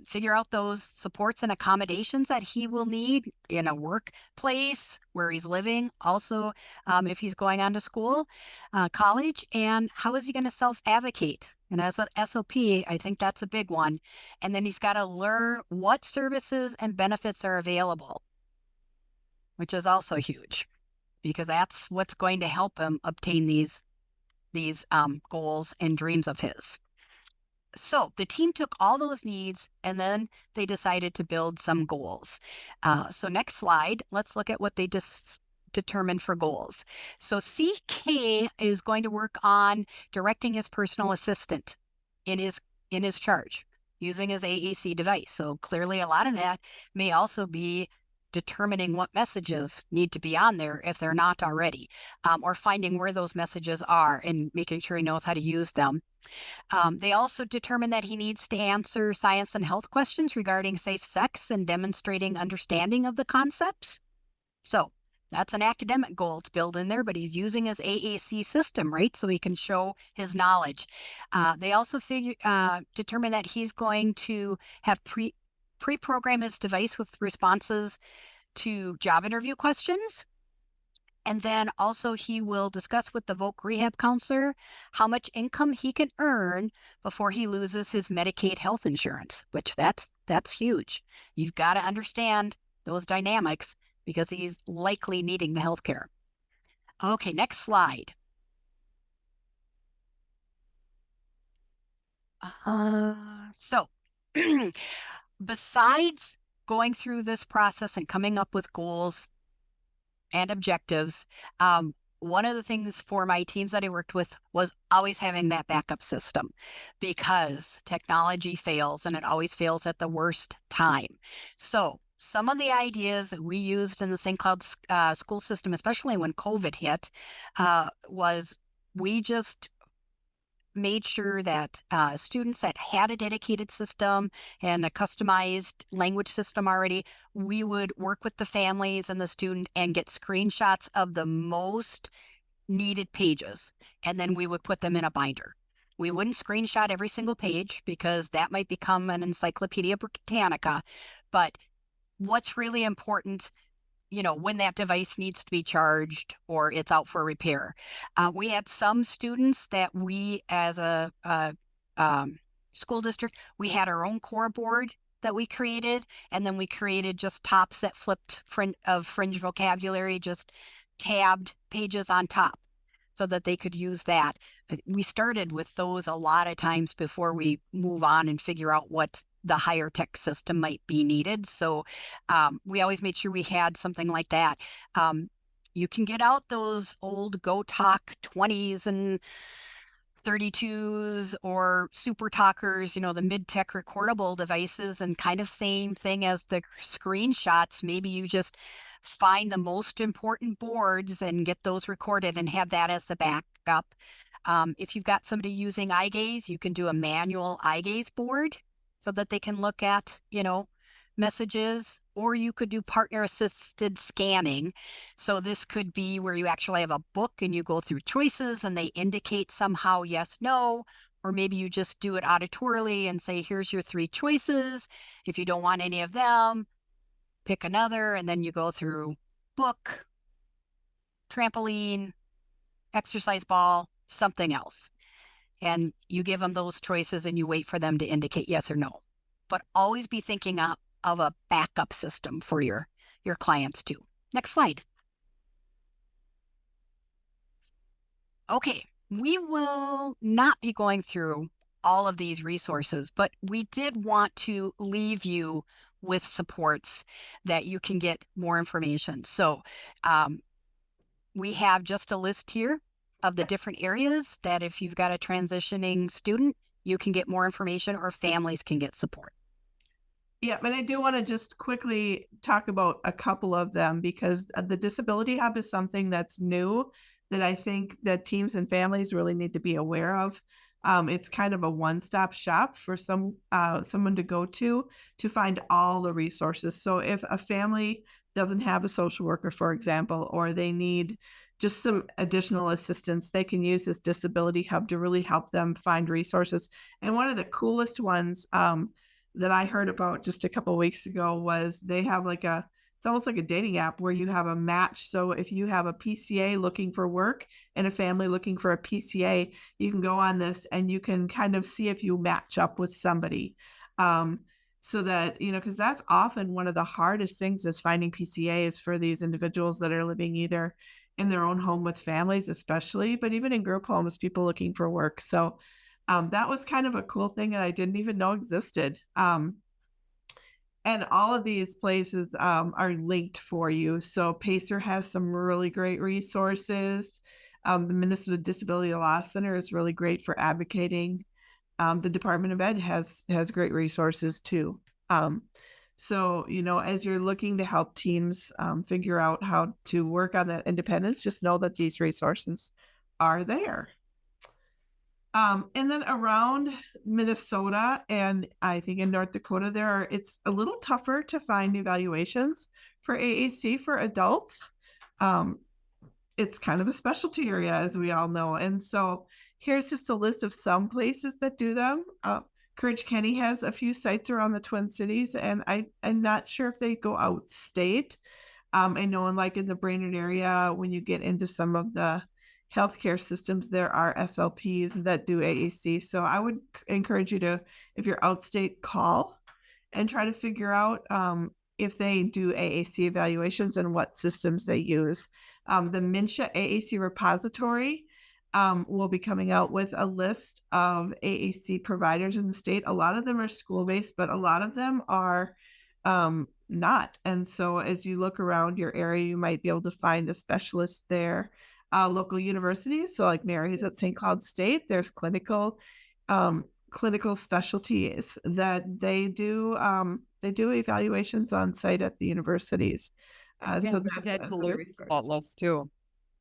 Figure out those supports and accommodations that he will need in a workplace where he's living. Also, if he's going on to school, college, and how is he going to self-advocate? And as an SOP, I think that's a big one. And then he's got to learn what services and benefits are available, which is also huge, because that's what's going to help him obtain these goals and dreams of his. So the team took all those needs and then they decided to build some goals. So next slide, let's look at what they determined for goals. So CK is going to work on directing his personal assistant in his charge using his AAC device. So clearly a lot of that may also be determining what messages need to be on there if they're not already, or finding where those messages are and making sure he knows how to use them. They also determined that he needs to answer science and health questions regarding safe sex and demonstrating understanding of the concepts. So that's an academic goal to build in there, but he's using his AAC system, right? So he can show his knowledge. They also determined that he's going to have pre-program his device with responses to job interview questions. And then also he will discuss with the voc rehab counselor how much income he can earn before he loses his Medicaid health insurance, which that's huge. You've got to understand those dynamics because he's likely needing the health care. Okay, next slide. So besides going through this process and coming up with goals and objectives, one of the things for my teams that I worked with was always having that backup system, because technology fails and it always fails at the worst time. So some of the ideas that we used in the St. Cloud school system, especially when COVID hit, was we just made sure that students that had a dedicated system and a customized language system already, we would work with the families and the student and get screenshots of the most needed pages, and then we would put them in a binder. We wouldn't screenshot every single page because that might become an Encyclopedia Britannica, but what's really important, when that device needs to be charged or it's out for repair. We had some students that we, as a school district, we had our own core board that we created, and then we created just tops that flipped fringe vocabulary, just tabbed pages on top so that they could use that. We started with those a lot of times before we move on and figure out what the higher tech system might be needed. So we always made sure we had something like that. You can get out those old Go Talk 20s and 32s or Super Talkers, the mid-tech recordable devices, and kind of same thing as the screenshots. Maybe you just find the most important boards and get those recorded and have that as the backup. If you've got somebody using eye gaze, you can do a manual eye gaze board so that they can look at, messages, or you could do partner assisted scanning. So this could be where you actually have a book and you go through choices and they indicate somehow yes, no, or maybe you just do it auditorily and say, here's your 3 choices. If you don't want any of them, pick another, and then you go through book, trampoline, exercise ball, something else. And you give them those choices and you wait for them to indicate yes or no. But always be thinking of a backup system for your clients too. Next slide. Okay, we will not be going through all of these resources, but we did want to leave you with supports that you can get more information. So we have just a list here of the different areas that if you've got a transitioning student, you can get more information, or families can get support. Yeah, and I do want to just quickly talk about a couple of them, because the Disability Hub is something that's new that I think that teams and families really need to be aware of. It's kind of a one-stop shop for someone to go to find all the resources. So if a family doesn't have a social worker, for example, or they need just some additional assistance, they can use this Disability Hub to really help them find resources. And one of the coolest ones that I heard about just a couple of weeks ago was they have it's almost like a dating app where you have a match. So if you have a PCA looking for work and a family looking for a PCA, you can go on this and you can kind of see if you match up with somebody. So that, because that's often one of the hardest things is finding PCAs for these individuals that are living either in their own home with families, especially, but even in group homes, people looking for work. So that was kind of a cool thing that I didn't even know existed. And all of these places are linked for you. So Pacer has some really great resources. The Minnesota Disability Law Center is really great for advocating. The Department of Ed has great resources too. So, as you're looking to help teams figure out how to work on that independence, just know that these resources are there. And then around Minnesota and I think in North Dakota, it's a little tougher to find evaluations for AAC for adults. It's kind of a specialty area, as we all know. And so here's just a list of some places that do them. Courage County has a few sites around the Twin Cities, and I'm not sure if they go out state. I know in the Brainerd area, when you get into some of the healthcare systems, there are SLPs that do AAC. So I would encourage you to, if you're outstate, call and try to figure out if they do AAC evaluations and what systems they use. The MNSHA AAC repository will be coming out with a list of AAC providers in the state. A lot of them are school-based, but a lot of them are not. And so as you look around your area, you might be able to find a specialist there. Local universities, so like Mary's at St. Cloud State, there's clinical specialties that they do evaluations on site at the universities. So that's that another Duluth resource. faultless too.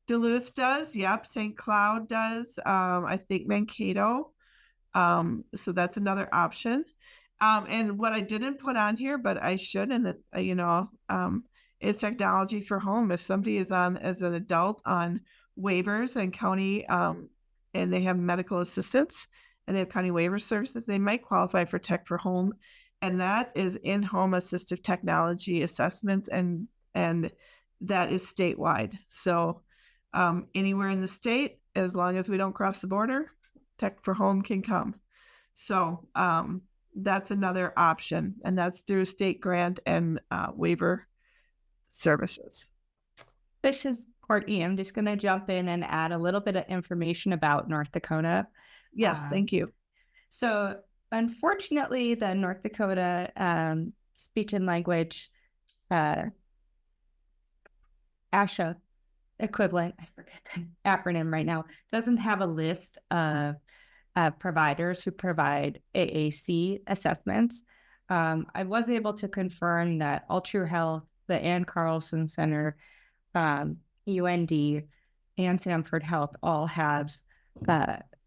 Duluth does, yep. St. Cloud does. I think Mankato. So that's another option. And what I didn't put on here, but I should, and it, is technology for home. If somebody is on as an adult on waivers and county, and they have medical assistance and they have county waiver services, they might qualify for tech for home. And that is in-home assistive technology assessments, and that is statewide. So anywhere in the state, as long as we don't cross the border, tech for home can come. So that's another option, and that's through state grant and waiver services. This is Courtney. I'm just going to jump in and add a little bit of information about North Dakota. Yes, thank you. So unfortunately, the North Dakota speech and language ASHA equivalent, I forget the acronym right now, doesn't have a list of providers who provide AAC assessments. I was able to confirm that All True Health, the Ann Carlson Center, UND, and Sanford Health all have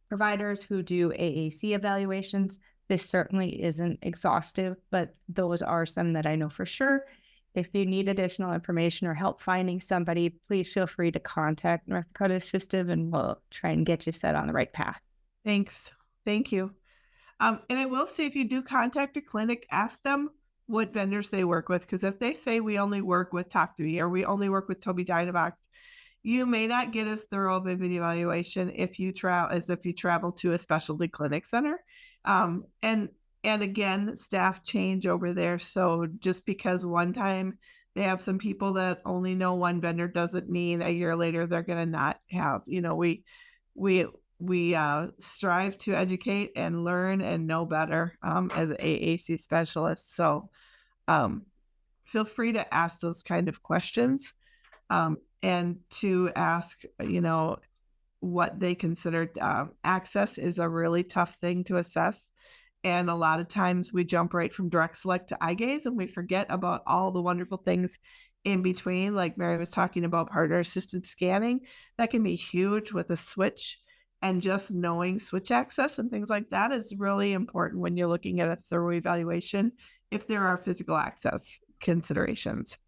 providers who do AAC evaluations. This certainly isn't exhaustive, but those are some that I know for sure. If you need additional information or help finding somebody, please feel free to contact North Dakota Assistive, and we'll try and get you set on the right path. Thanks. Thank you. And I will say, if you do contact a clinic, ask them what vendors they work with. Because if they say we only work with Top3 or we only work with Tobii Dynavox, you may not get as thorough of an evaluation if you travel to a specialty clinic center. And again, staff change over there. So just because one time they have some people that only know one vendor doesn't mean a year later they're going to not have. We strive to educate and learn and know better as AAC specialists. So feel free to ask those kind of questions and to ask, what they consider. Access is a really tough thing to assess. And a lot of times we jump right from direct select to eye gaze and we forget about all the wonderful things in between. Like Mary was talking about partner assisted scanning, that can be huge with a switch, and just knowing switch access and things like that is really important when you're looking at a thorough evaluation, if there are physical access considerations.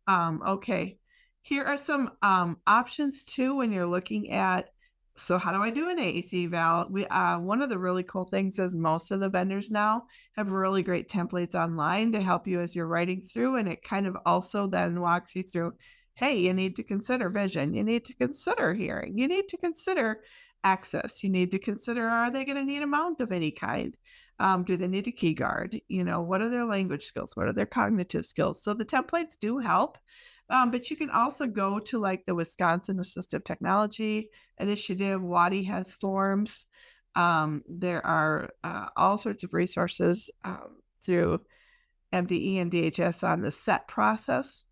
Okay, here are some options too when you're looking at, so how do I do an AAC eval? One of the really cool things is most of the vendors now have really great templates online to help you as you're writing through, and it kind of also then walks you through, hey, you need to consider vision, you need to consider hearing, you need to consider access, you need to consider, are they going to need a mount of any kind? Do they need a key guard? What are their language skills? What are their cognitive skills? So the templates do help. But you can also go to like the Wisconsin Assistive Technology Initiative. WADI has forms. There are all sorts of resources through MDE and DHS on the SET process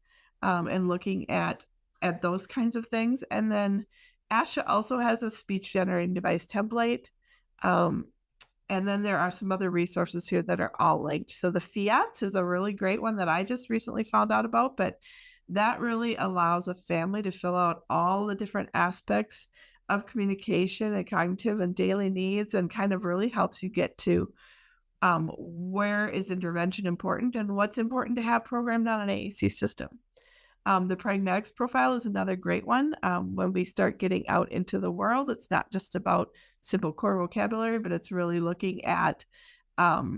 and looking at those kinds of things. And then ASHA also has a speech generating device template. And then there are some other resources here that are all linked. So the FIATS is a really great one that I just recently found out about, but that really allows a family to fill out all the different aspects of communication and cognitive and daily needs, and kind of really helps you get to where is intervention important and what's important to have programmed on an AAC system. The pragmatics profile is another great one. When we start getting out into the world, it's not just about simple core vocabulary, but it's really looking at, how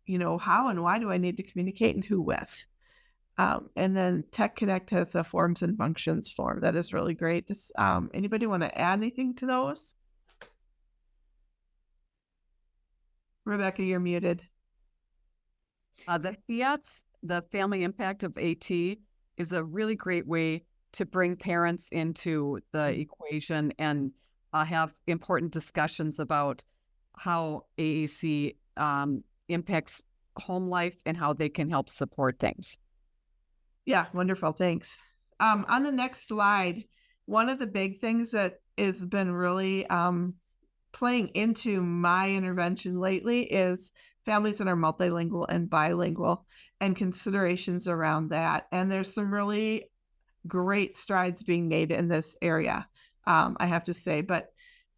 and why do I need to communicate and who with. And then Tech Connect has a forms and functions form that is really great. Does anybody want to add anything to those? Rebecca, you're muted. The FIATS the family impact of AT is a really great way to bring parents into the equation and have important discussions about how AAC impacts home life and how they can help support things. Yeah, wonderful. Thanks. On the next slide, one of the big things that has been really playing into my intervention lately is families that are multilingual and bilingual and considerations around that. And there's some really great strides being made in this area, I have to say. But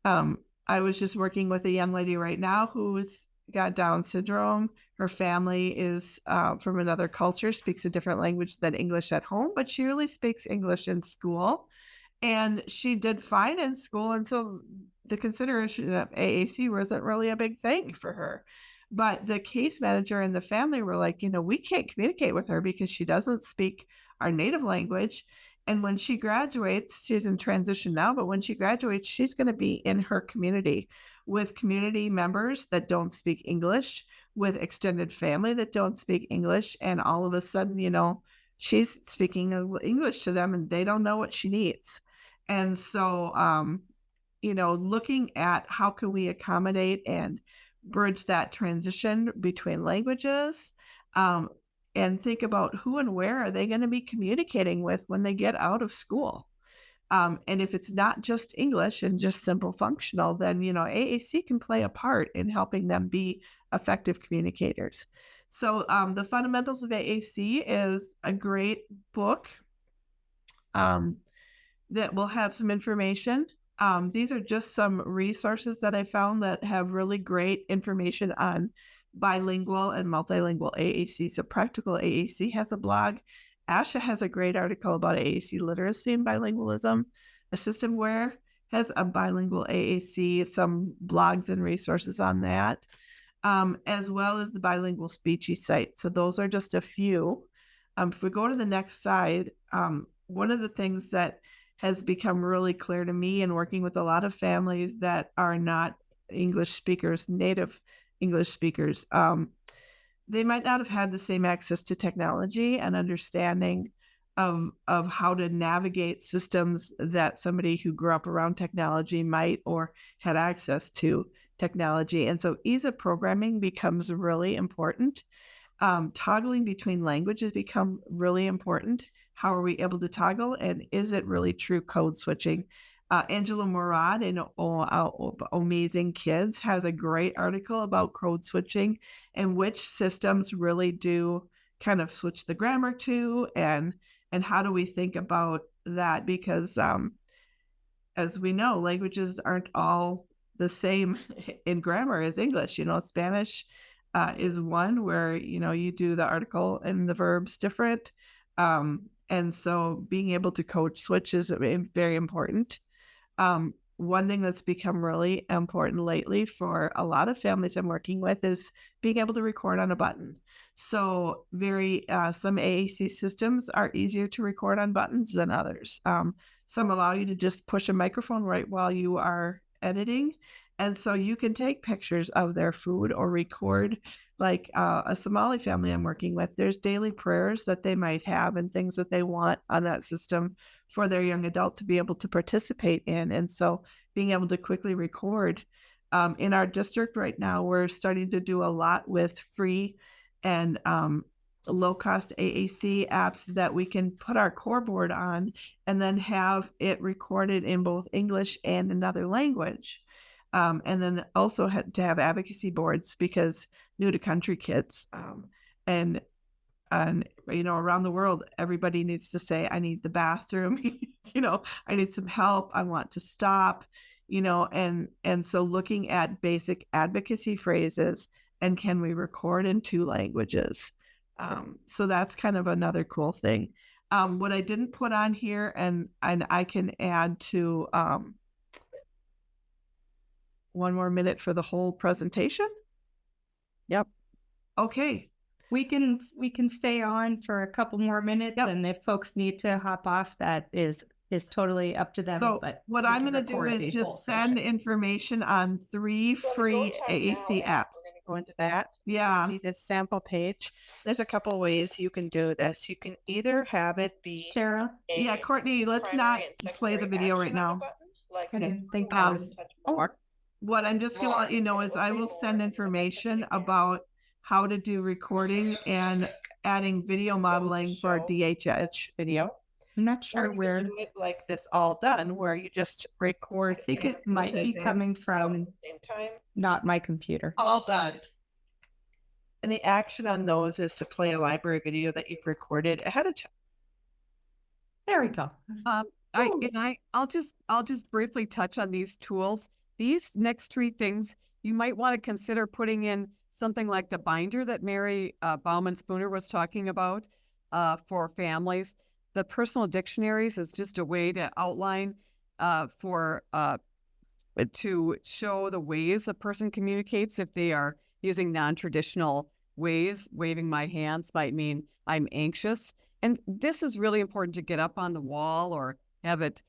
I was just working with a young lady right now who's got Down syndrome. Her family is from another culture, speaks a different language than English at home, but she really speaks English in school. And she did fine in school. And so the consideration of AAC wasn't really a big thing for her. But the case manager and the family were like, we can't communicate with her because she doesn't speak our native language. And when she graduates, she's in transition now, but when she graduates, she's going to be in her community with community members that don't speak English, with extended family that don't speak English. And all of a sudden, she's speaking English to them and they don't know what she needs. And so, looking at how can we accommodate and bridge that transition between languages, and think about who and where are they going to be communicating with when they get out of school. And if it's not just English and just simple functional, then, AAC can play a part in helping them be effective communicators. So The Fundamentals of AAC is a great book that will have some information. These are just some resources that I found that have really great information on bilingual and multilingual AAC. So Practical AAC has a blog. Asha has a great article about AAC literacy and bilingualism. Assistiveware has a bilingual AAC, some blogs and resources on that, as well as the bilingual speechy site. So those are just a few. If we go to the next slide, one of the things that has become really clear to me in working with a lot of families that are not English speakers, native English speakers, they might not have had the same access to technology and understanding of how to navigate systems that somebody who grew up around technology might or had access to technology. And so ease of programming becomes really important. Toggling between languages become really important. How are we able to toggle? And is it really true code switching? Angela Murad in Amazing Kids has a great article about code switching and which systems really do kind of switch the grammar to, and how do we think about that? Because as we know, languages aren't all the same in grammar as English. Spanish is one where, you do the article and the verbs different. And so being able to code switch is very important. One thing that's become really important lately for a lot of families I'm working with is being able to record on a button. So some AAC systems are easier to record on buttons than others. Some allow you to just push a microphone right while you are editing. And so you can take pictures of their food or record, like a Somali family I'm working with. There's daily prayers that they might have and things that they want on that system for their young adult to be able to participate in. And so being able to quickly record. In our district right now, we're starting to do a lot with free and low-cost AAC apps that we can put our core board on and then have it recorded in both English and another language. And then also to have advocacy boards, because new to country kids and around the world, everybody needs to say, I need the bathroom, I need some help, I want to stop, and so looking at basic advocacy phrases and can we record in 2 languages? So that's kind of another cool thing. What I didn't put on here, and I can add to one more minute for the whole presentation. Yep. Okay. We can stay on for a couple more minutes, Yep. and if folks need to hop off, that is is totally up to them. So but what we I'm can going to do record is a just full send session. information on 3 free AAC apps. We're going to go into that. Yeah. See this sample page. There's a couple ways you can do this. You can either have it be Cheryl, Yeah, Courtney, let's not play the video right now. like I this. didn't think that was. Or What I'm just gonna let you know is I will send information about how to do recording and adding video modeling for our DHH video. I'm not or sure you can where. do it like this all done, where you just record. I think it might be coming from Same time. not my computer. All done. And the action on those is to play a library video that you've recorded ahead of time. There we go. I'll just briefly touch on these tools. These next 3 things, you might want to consider putting in something like the binder that Mary Bauman Spooner was talking about for families. The personal dictionaries is just a way to outline to show the ways a person communicates. If they are using non-traditional ways, waving my hands might mean I'm anxious. And this is really important to get up on the wall or have it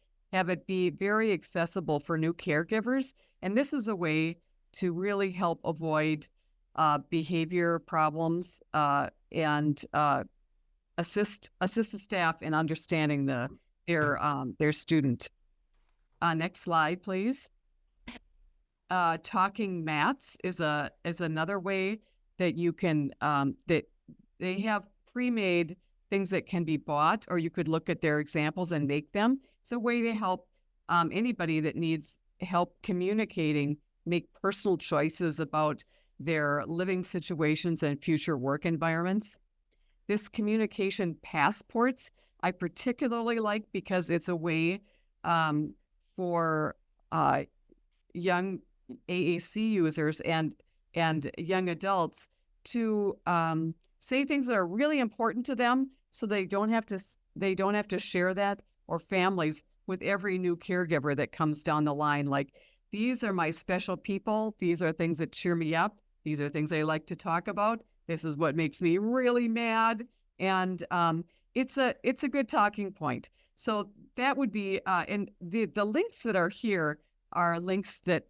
be very accessible for new caregivers. And this is a way to really help avoid behavior problems and assist the staff in understanding their student. Next slide, please. Talking mats is another way that you can that they have pre-made things that can be bought, or you could look at their examples and make them. It's a way to help anybody that needs help communicating make personal choices about their living situations and future work environments. This communication passports I particularly like because it's a way for young AAC users and young adults to say things that are really important to them, so they don't have to share that, or families, with every new caregiver that comes down the line. Like, these are my special people. These are things that cheer me up. These are things I like to talk about. This is what makes me really mad. And it's a good talking point. So that would be, and the links that are here are links that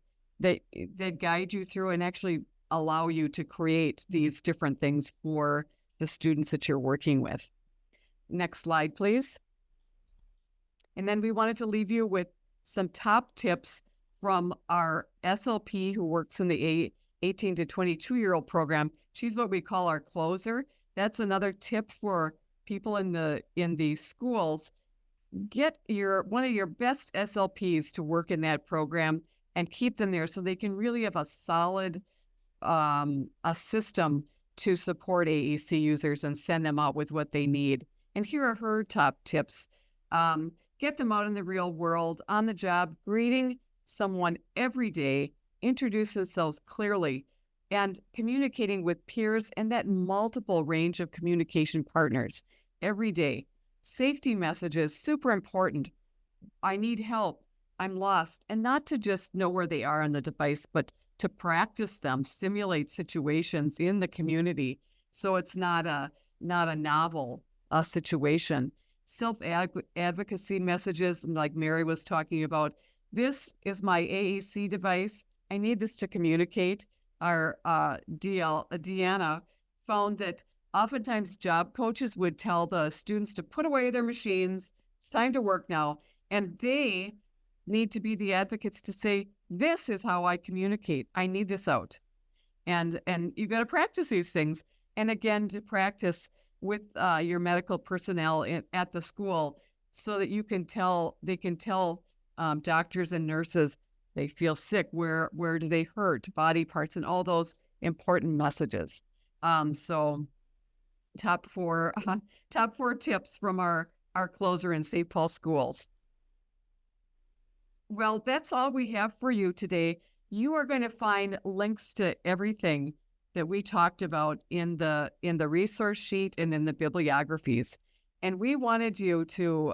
guide you through and actually allow you to create these different things for the students that you're working with. Next slide, please. And then we wanted to leave you with some top tips from our SLP who works in the 18 to 22-year-old program. She's what we call our closer. That's another tip for people in the schools. Get one of your best SLPs to work in that program and keep them there so they can really have a solid a system to support AAC users and send them out with what they need. And here are her top tips. Get them out in the real world, on the job, greeting someone every day, introduce themselves clearly, and communicating with peers and that multiple range of communication partners every day. Safety messages, super important. I need help. I'm lost. And not to just know where they are on the device, but to practice them, simulate situations in the community so it's not a novel situation. Self-advocacy messages, like Mary was talking about. This is my AAC device. I need this to communicate. Our Deanna found that oftentimes job coaches would tell the students to put away their machines. It's time to work now. And they need to be the advocates to say, this is how I communicate. I need this out. And you got to practice these things. And again, to practice with your medical personnel at the school so that they can tell doctors and nurses they feel sick, where do they hurt, body parts, and all those important messages. So top four tips from our closer in St. Paul schools. Well, that's all we have for you today. You are going to find links to everything that we talked about in the resource sheet and in the bibliographies. And we wanted you to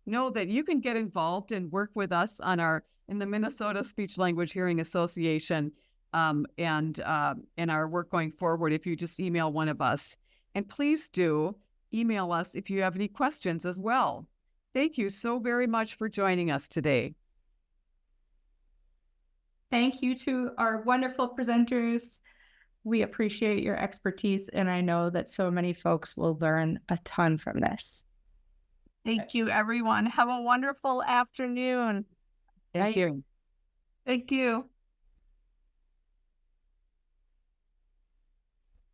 know that you can get involved and work with us in the Minnesota Speech Language Hearing Association and our work going forward if you just email one of us. And please do email us if you have any questions as well. Thank you so very much for joining us today. Thank you to our wonderful presenters. We appreciate your expertise, and I know that so many folks will learn a ton from this. Thank you, everyone. Have a wonderful afternoon. Thank you. Thank you.